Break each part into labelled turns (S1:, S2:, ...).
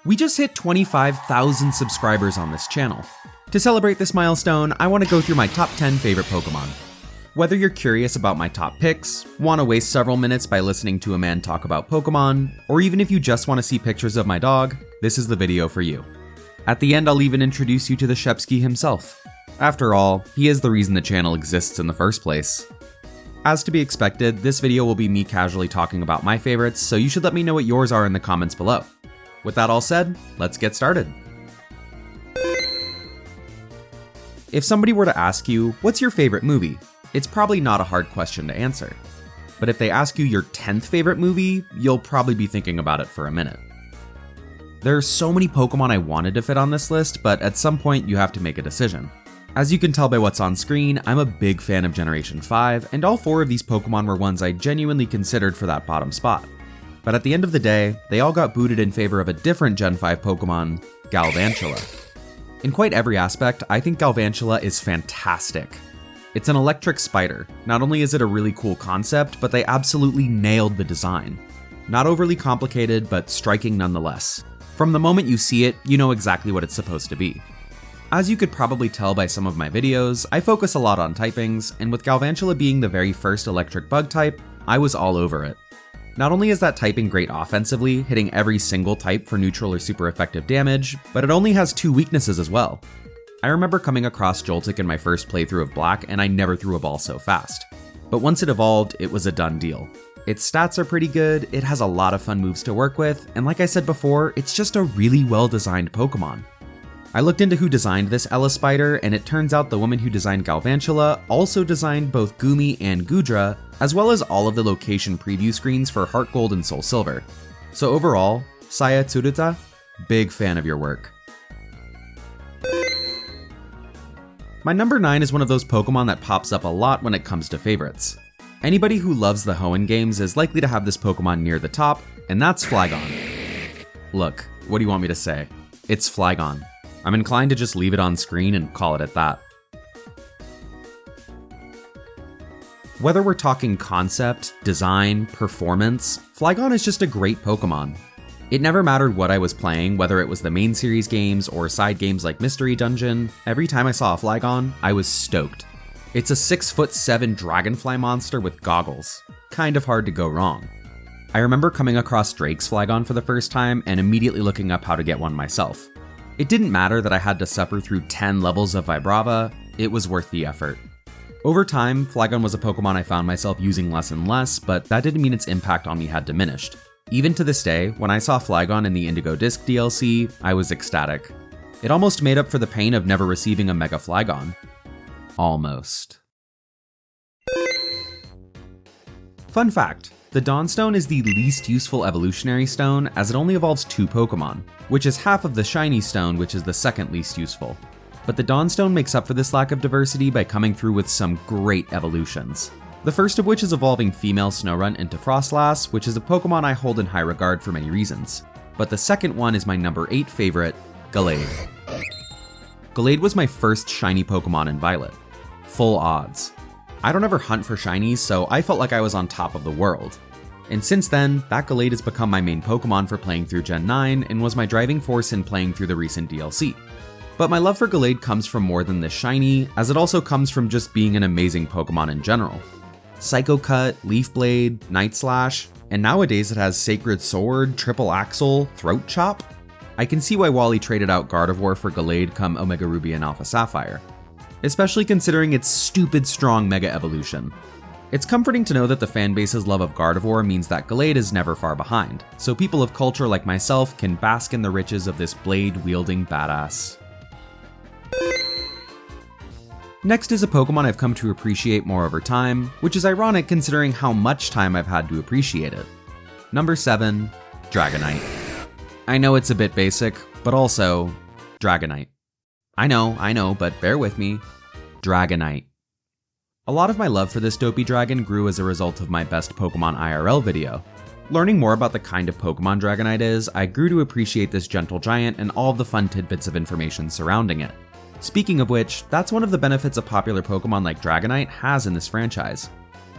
S1: We just hit 25,000 subscribers on this channel. To celebrate this milestone, I want to go through my top 10 favorite Pokemon. Whether you're curious about my top picks, want to waste several minutes by listening to a man talk about Pokemon, or even if you just want to see pictures of my dog, this is the video for you. At the end, I'll even introduce you to the Shepsky himself. After all, he is the reason the channel exists in the first place. As to be expected, this video will be me casually talking about my favorites, so you should let me know what yours are in the comments below. With that all said, let's get started. If somebody were to ask you, what's your favorite movie? It's probably not a hard question to answer. But if they ask you your 10th favorite movie, you'll probably be thinking about it for a minute. There are so many Pokemon I wanted to fit on this list, but at some point you have to make a decision. As you can tell by what's on screen, I'm a big fan of Generation 5, and all 4 of these Pokemon were ones I genuinely considered for that bottom spot. But at the end of the day, they all got booted in favor of a different Gen 5 Pokemon, Galvantula. In quite every aspect, I think Galvantula is fantastic. It's an electric spider. Not only is it a really cool concept, but they absolutely nailed the design. Not overly complicated, but striking nonetheless. From the moment you see it, you know exactly what it's supposed to be. As you could probably tell by some of my videos, I focus a lot on typings, and with Galvantula being the very first electric bug type, I was all over it. Not only is that typing great offensively, hitting every single type for neutral or super effective damage, but it only has 2 weaknesses as well. I remember coming across Joltik in my first playthrough of Black, and I never threw a ball so fast. But once it evolved, it was a done deal. Its stats are pretty good, it has a lot of fun moves to work with, and like I said before, it's just a really well designed Pokemon. I looked into who designed this Ella Spider, and it turns out the woman who designed Galvantula also designed both Goomy and Goodra, as well as all of the location preview screens for Heart Gold and Soul Silver. So overall, Saya Tsuruta, big fan of your work. My number 9 is one of those Pokemon that pops up a lot when it comes to favorites. Anybody who loves the Hoenn games is likely to have this Pokemon near the top, and that's Flygon. Look, what do you want me to say? It's Flygon. I'm inclined to just leave it on screen and call it at that. Whether we're talking concept, design, performance, Flygon is just a great Pokemon. It never mattered what I was playing, whether it was the main series games or side games like Mystery Dungeon, every time I saw a Flygon, I was stoked. It's a 6'7" dragonfly monster with goggles. Kind of hard to go wrong. I remember coming across Drake's Flygon for the first time and immediately looking up how to get one myself. It didn't matter that I had to suffer through 10 levels of Vibrava, it was worth the effort. Over time, Flygon was a Pokemon I found myself using less and less, but that didn't mean its impact on me had diminished. Even to this day, when I saw Flygon in the Indigo Disc DLC, I was ecstatic. It almost made up for the pain of never receiving a Mega Flygon. Almost. Fun fact, the Dawnstone is the least useful evolutionary stone as it only evolves 2 Pokemon, which is half of the Shiny Stone, which is the second least useful. But the Dawnstone makes up for this lack of diversity by coming through with some great evolutions. The first of which is evolving female Snorunt into Frostlass, which is a Pokemon I hold in high regard for many reasons. But the second one is my number 8 favorite, Gallade. Gallade was my first shiny Pokemon in Violet. Full odds. I don't ever hunt for shinies, so I felt like I was on top of the world. And since then, that Gallade has become my main Pokemon for playing through Gen 9 and was my driving force in playing through the recent DLC. But my love for Gallade comes from more than this shiny, as it also comes from just being an amazing Pokemon in general. Psycho Cut, Leaf Blade, Night Slash, and nowadays it has Sacred Sword, Triple Axle, Throat Chop. I can see why Wally traded out Gardevoir for Gallade come Omega Ruby and Alpha Sapphire. Especially considering its stupid strong Mega Evolution. It's comforting to know that the fanbase's love of Gardevoir means that Gallade is never far behind, so people of culture like myself can bask in the riches of this blade-wielding badass. Next is a Pokemon I've come to appreciate more over time, which is ironic considering how much time I've had to appreciate it. Number 7, Dragonite. I know it's a bit basic, but also, Dragonite. I know, but bear with me. Dragonite. A lot of my love for this dopey dragon grew as a result of my best Pokemon IRL video. Learning more about the kind of Pokemon Dragonite is, I grew to appreciate this gentle giant and all of the fun tidbits of information surrounding it. Speaking of which, that's one of the benefits a popular Pokemon like Dragonite has in this franchise.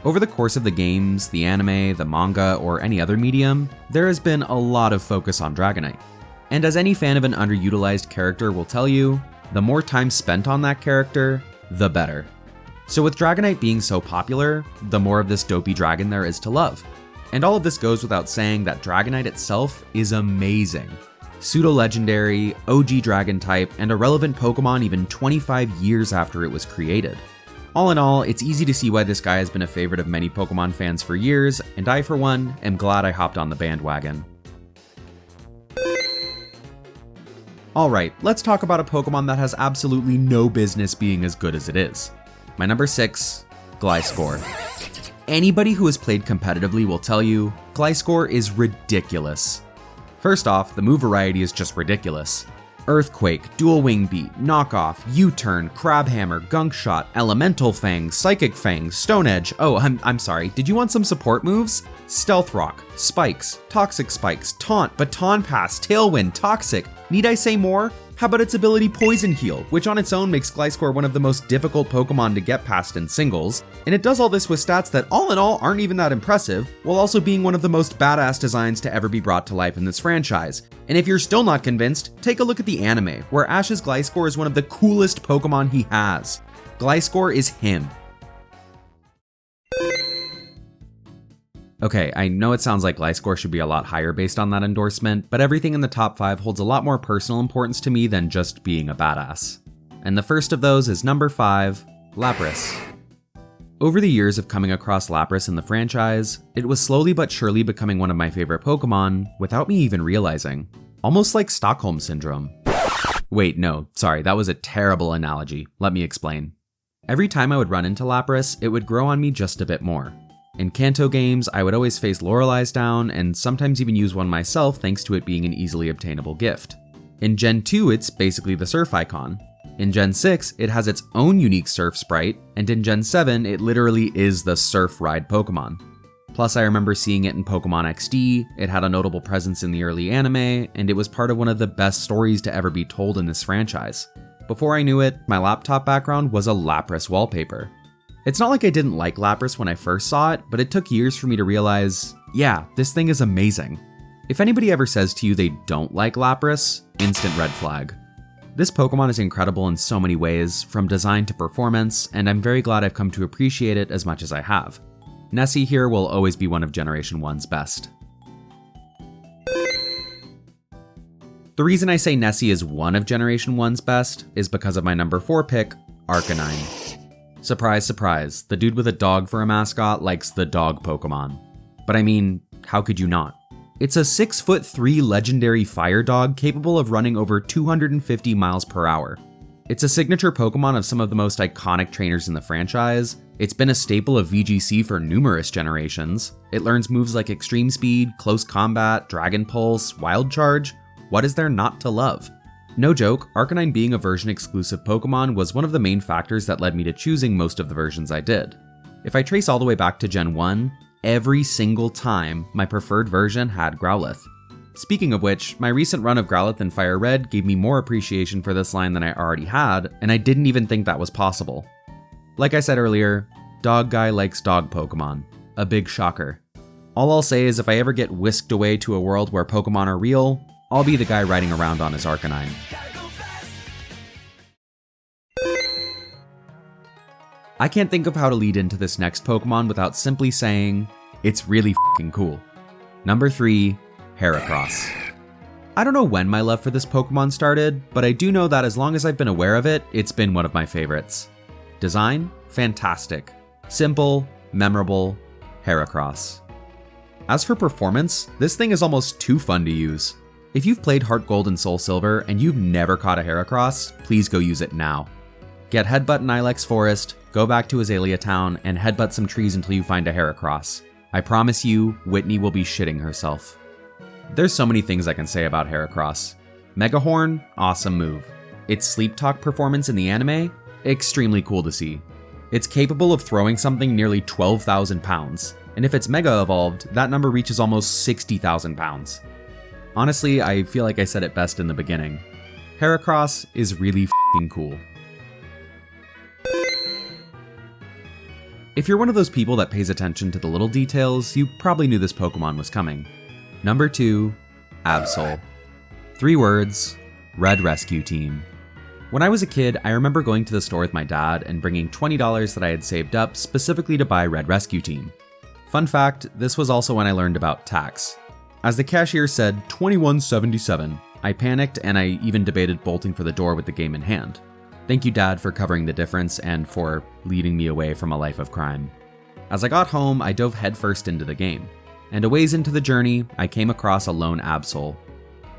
S1: Over the course of the games, the anime, the manga, or any other medium, there has been a lot of focus on Dragonite. And as any fan of an underutilized character will tell you, the more time spent on that character, the better. So with Dragonite being so popular, the more of this dopey dragon there is to love. And all of this goes without saying that Dragonite itself is amazing. Pseudo-legendary, OG dragon type, and a relevant Pokemon even 25 years after it was created. All in all, it's easy to see why this guy has been a favorite of many Pokemon fans for years, and I for one am glad I hopped on the bandwagon. Alright, let's talk about a Pokemon that has absolutely no business being as good as it is. My number 6, Gliscor. Anybody who has played competitively will tell you, Gliscor is ridiculous. First off, the move variety is just ridiculous. Earthquake, Dual Wing Beat, Knockoff, U-Turn, Crab Hammer, Gunk Shot, Elemental Fang, Psychic Fang, Stone Edge. Oh, I'm sorry, did you want some support moves? Stealth Rock, Spikes, Toxic Spikes, Taunt, Baton Pass, Tailwind, Toxic. Need I say more? How about its ability Poison Heal, which on its own makes Gliscor one of the most difficult Pokemon to get past in singles, and it does all this with stats that all in all aren't even that impressive, while also being one of the most badass designs to ever be brought to life in this franchise. And if you're still not convinced, take a look at the anime, where Ash's Gliscor is one of the coolest Pokemon he has. Gliscor is him. Okay, I know it sounds like Gliscor should be a lot higher based on that endorsement, but everything in the top 5 holds a lot more personal importance to me than just being a badass. And the first of those is number 5, Lapras. Over the years of coming across Lapras in the franchise, it was slowly but surely becoming one of my favorite Pokemon without me even realizing. Almost like Stockholm Syndrome. Wait, no, sorry, that was a terrible analogy. Let me explain. Every time I would run into Lapras, it would grow on me just a bit more. In Kanto games, I would always face Loreley's down, and sometimes even use one myself thanks to it being an easily obtainable gift. In Gen 2, it's basically the surf icon. In Gen 6, it has its own unique surf sprite, and in Gen 7, it literally is the surf ride Pokemon. Plus, I remember seeing it in Pokemon XD, it had a notable presence in the early anime, and it was part of one of the best stories to ever be told in this franchise. Before I knew it, my laptop background was a Lapras wallpaper. It's not like I didn't like Lapras when I first saw it, but it took years for me to realize, yeah, this thing is amazing. If anybody ever says to you they don't like Lapras, instant red flag. This Pokemon is incredible in so many ways, from design to performance, and I'm very glad I've come to appreciate it as much as I have. Nessie here will always be one of Generation 1's best. The reason I say Nessie is one of Generation 1's best is because of my number 4 pick, Arcanine. Surprise, surprise, the dude with a dog for a mascot likes the dog Pokemon. But I mean, how could you not? It's a 6'3" legendary fire dog capable of running over 250 miles per hour. It's a signature Pokemon of some of the most iconic trainers in the franchise. It's been a staple of VGC for numerous generations. It learns moves like Extreme Speed, Close Combat, Dragon Pulse, Wild Charge. What is there not to love? No joke, Arcanine being a version-exclusive Pokemon was one of the main factors that led me to choosing most of the versions I did. If I trace all the way back to Gen 1, every single time my preferred version had Growlithe. Speaking of which, my recent run of Growlithe in Fire Red gave me more appreciation for this line than I already had, and I didn't even think that was possible. Like I said earlier, dog guy likes dog Pokemon. A big shocker. All I'll say is if I ever get whisked away to a world where Pokemon are real, I'll be the guy riding around on his Arcanine. I can't think of how to lead into this next Pokemon without simply saying, it's really f***ing cool. Number 3, Heracross. I don't know when my love for this Pokemon started, but I do know that as long as I've been aware of it, it's been one of my favorites. Design? Fantastic. Simple, memorable, Heracross. As for performance, this thing is almost too fun to use. If you've played Heart Gold and Soul Silver and you've never caught a Heracross, please go use it now. Get Headbutt in Ilex Forest, go back to Azalea Town, and headbutt some trees until you find a Heracross. I promise you, Whitney will be shitting herself. There's so many things I can say about Heracross. Megahorn, awesome move. Its Sleep Talk performance in the anime, extremely cool to see. It's capable of throwing something nearly 12,000 pounds, and if it's Mega Evolved, that number reaches almost 60,000 pounds. Honestly, I feel like I said it best in the beginning. Heracross is really f***ing cool. If you're one of those people that pays attention to the little details, you probably knew this Pokemon was coming. Number 2, Absol. 3 words, Red Rescue Team. When I was a kid, I remember going to the store with my dad and bringing $20 that I had saved up specifically to buy Red Rescue Team. Fun fact, this was also when I learned about tax. As the cashier said $21.77, I panicked and I even debated bolting for the door with the game in hand. Thank you, Dad, for covering the difference and for leading me away from a life of crime. As I got home, I dove headfirst into the game, and a ways into the journey, I came across a lone Absol.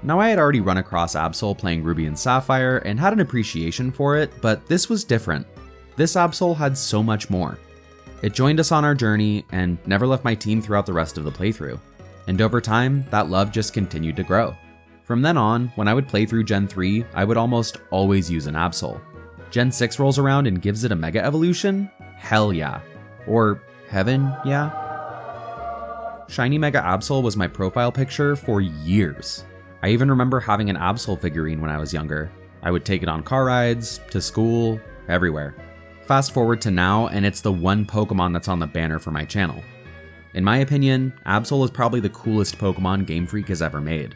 S1: Now, I had already run across Absol playing Ruby and Sapphire and had an appreciation for it, but this was different. This Absol had so much more. It joined us on our journey and never left my team throughout the rest of the playthrough. And over time, that love just continued to grow. From then on, when I would play through Gen 3, I would almost always use an Absol. Gen 6 rolls around and gives it a Mega Evolution? Hell yeah. Or heaven, yeah? Shiny Mega Absol was my profile picture for years. I even remember having an Absol figurine when I was younger. I would take it on car rides, to school, everywhere. Fast forward to now, and it's the one Pokemon that's on the banner for my channel. In my opinion, Absol is probably the coolest Pokemon Game Freak has ever made.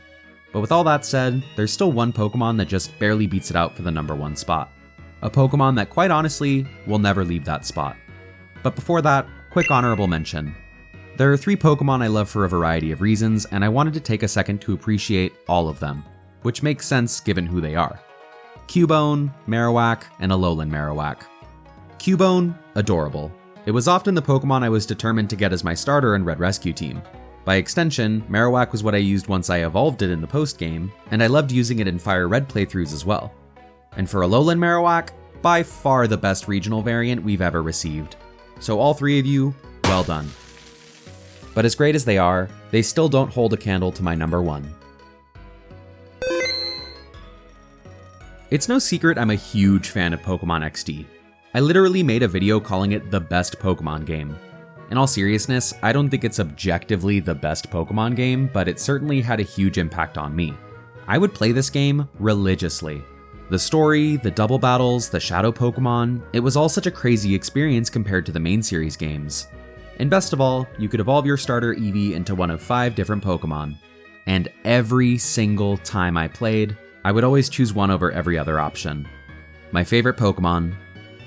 S1: But with all that said, there's still one Pokemon that just barely beats it out for the #1 spot. A Pokemon that quite honestly will never leave that spot. But before that, quick honorable mention. There are 3 Pokemon I love for a variety of reasons, and I wanted to take a second to appreciate all of them, which makes sense given who they are. Cubone, Marowak, and Alolan Marowak. Cubone, adorable. It was often the Pokemon I was determined to get as my starter in Red Rescue Team. By extension, Marowak was what I used once I evolved it in the post-game, and I loved using it in Fire Red playthroughs as well. And for Alolan Marowak, by far the best regional variant we've ever received. So all 3 of you, well done. But as great as they are, they still don't hold a candle to my #1. It's no secret I'm a huge fan of Pokemon XD. I literally made a video calling it the best Pokemon game. In all seriousness, I don't think it's objectively the best Pokemon game, but it certainly had a huge impact on me. I would play this game religiously. The story, the double battles, the shadow Pokemon, it was all such a crazy experience compared to the main series games. And best of all, you could evolve your starter Eevee into one of 5 different Pokemon. And every single time I played, I would always choose one over every other option. My favorite Pokemon,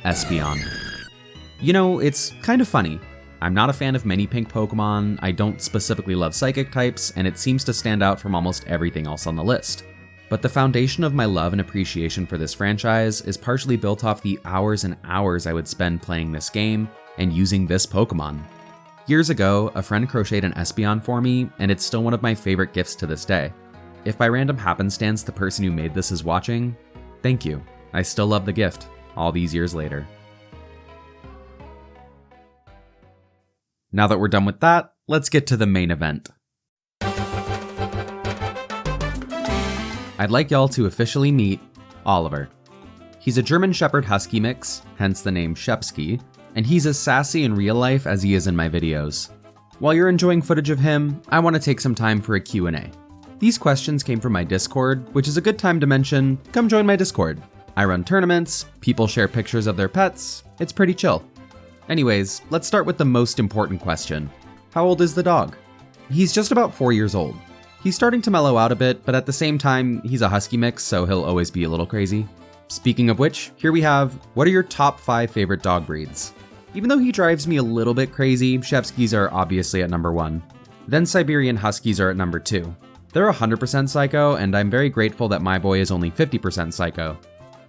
S1: Espeon. You know, it's kind of funny. I'm not a fan of many pink Pokemon, I don't specifically love psychic types, and it seems to stand out from almost everything else on the list. But the foundation of my love and appreciation for this franchise is partially built off the hours and hours I would spend playing this game and using this Pokemon. Years ago, a friend crocheted an Espeon for me, and it's still one of my favorite gifts to this day. If by random happenstance the person who made this is watching, thank you. I still love the gift, all these years later. Now that we're done with that, let's get to the main event. I'd like y'all to officially meet Oliver. He's a German Shepherd Husky mix, hence the name Shepsky, and he's as sassy in real life as he is in my videos. While you're enjoying footage of him, I want to take some time for a Q&A. These questions came from my Discord, which is a good time to mention, come join my Discord. I run tournaments, people share pictures of their pets, it's pretty chill. Anyways, let's start with the most important question. How old is the dog? He's just about 4 years old. He's starting to mellow out a bit, but at the same time, he's a husky mix, so he'll always be a little crazy. Speaking of which, here we have, what are your top 5 favorite dog breeds? Even though he drives me a little bit crazy, Shepskys are obviously at #1. Then Siberian Huskies are at #2. They're 100% psycho, and I'm very grateful that my boy is only 50% psycho.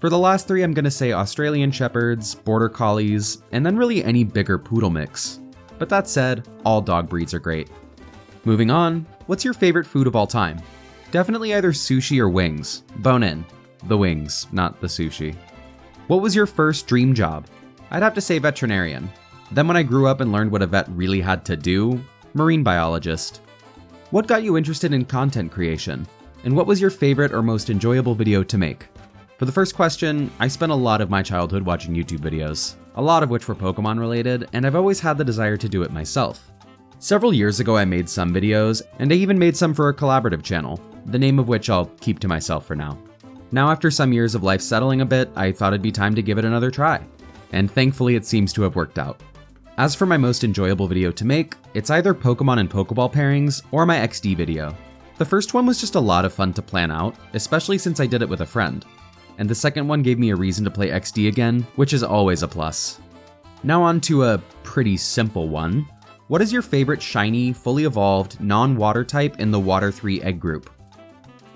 S1: For the last 3, I'm gonna say Australian Shepherds, Border Collies, and then really any bigger poodle mix. But that said, all dog breeds are great. Moving on, what's your favorite food of all time? Definitely either sushi or wings. Bone in. The wings, not the sushi. What was your first dream job? I'd have to say veterinarian. Then when I grew up and learned what a vet really had to do, marine biologist. What got you interested in content creation? And what was your favorite or most enjoyable video to make? For the first question, I spent a lot of my childhood watching YouTube videos, a lot of which were Pokemon related, and I've always had the desire to do it myself. Several years ago I made some videos, and I even made some for a collaborative channel, the name of which I'll keep to myself for now. Now after some years of life settling a bit, I thought it'd be time to give it another try. And thankfully it seems to have worked out. As for my most enjoyable video to make, it's either Pokemon and Pokeball pairings or my XD video. The first one was just a lot of fun to plan out, especially since I did it with a friend. And the second one gave me a reason to play XD again, which is always a plus. Now on to a pretty simple one. What is your favorite shiny, fully evolved, non-water type in the Water 3 egg group?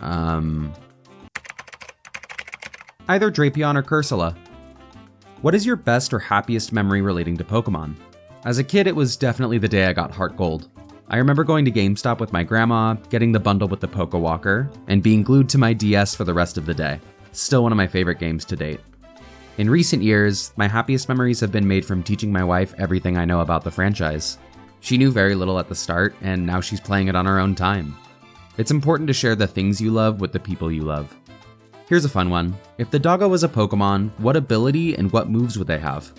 S1: Either Drapion or Cursula. What is your best or happiest memory relating to Pokemon? As a kid, it was definitely the day I got Heart Gold. I remember going to GameStop with my grandma, getting the bundle with the Pokewalker, and being glued to my DS for the rest of the day. Still one of my favorite games to date. In recent years, my happiest memories have been made from teaching my wife everything I know about the franchise. She knew very little at the start, and now she's playing it on her own time. It's important to share the things you love with the people you love. Here's a fun one. If the doggo was a Pokemon, what ability and what moves would they have?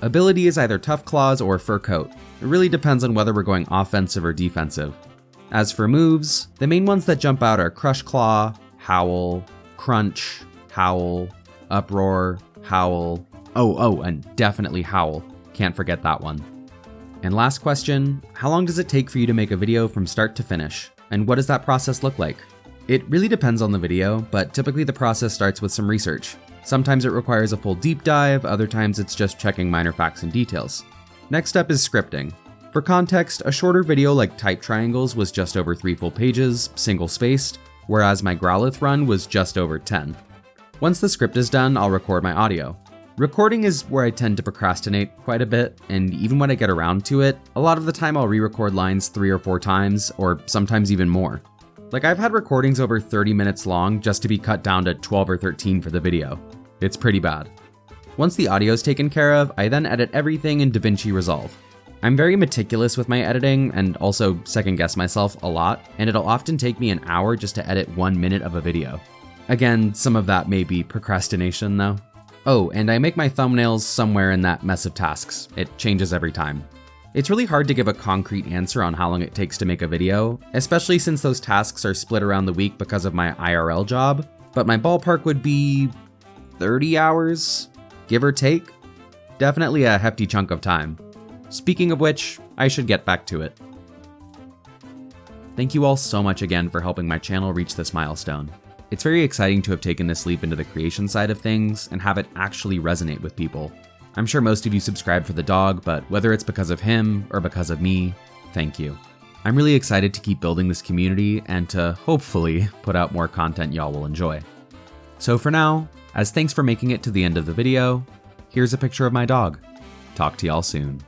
S1: Ability is either Tough Claws or Fur Coat. It really depends on whether we're going offensive or defensive. As for moves, the main ones that jump out are Crush Claw, Howl, Crunch, Howl, Uproar, Howl. Oh, and definitely Howl. Can't forget that one. And last question, how long does it take for you to make a video from start to finish? And what does that process look like? It really depends on the video, but typically the process starts with some research. Sometimes it requires a full deep dive, other times it's just checking minor facts and details. Next up is scripting. For context, a shorter video like Type Triangles was just over 3 full pages, single-spaced, whereas my Growlithe run was just over 10. Once the script is done, I'll record my audio. Recording is where I tend to procrastinate quite a bit, and even when I get around to it, a lot of the time I'll re-record lines 3 or 4 times, or sometimes even more. Like I've had recordings over 30 minutes long just to be cut down to 12 or 13 for the video. It's pretty bad. Once the audio is taken care of, I then edit everything in DaVinci Resolve. I'm very meticulous with my editing and also second guess myself a lot, and it'll often take me an hour just to edit 1 minute of a video. Again, some of that may be procrastination though. Oh, and I make my thumbnails somewhere in that mess of tasks. It changes every time. It's really hard to give a concrete answer on how long it takes to make a video, especially since those tasks are split around the week because of my IRL job, but my ballpark would be 30 hours, give or take. Definitely a hefty chunk of time. Speaking of which, I should get back to it. Thank you all so much again for helping my channel reach this milestone. It's very exciting to have taken this leap into the creation side of things and have it actually resonate with people. I'm sure most of you subscribe for the dog, but whether it's because of him or because of me, thank you. I'm really excited to keep building this community and to hopefully put out more content y'all will enjoy. So for now, as thanks for making it to the end of the video, here's a picture of my dog. Talk to y'all soon.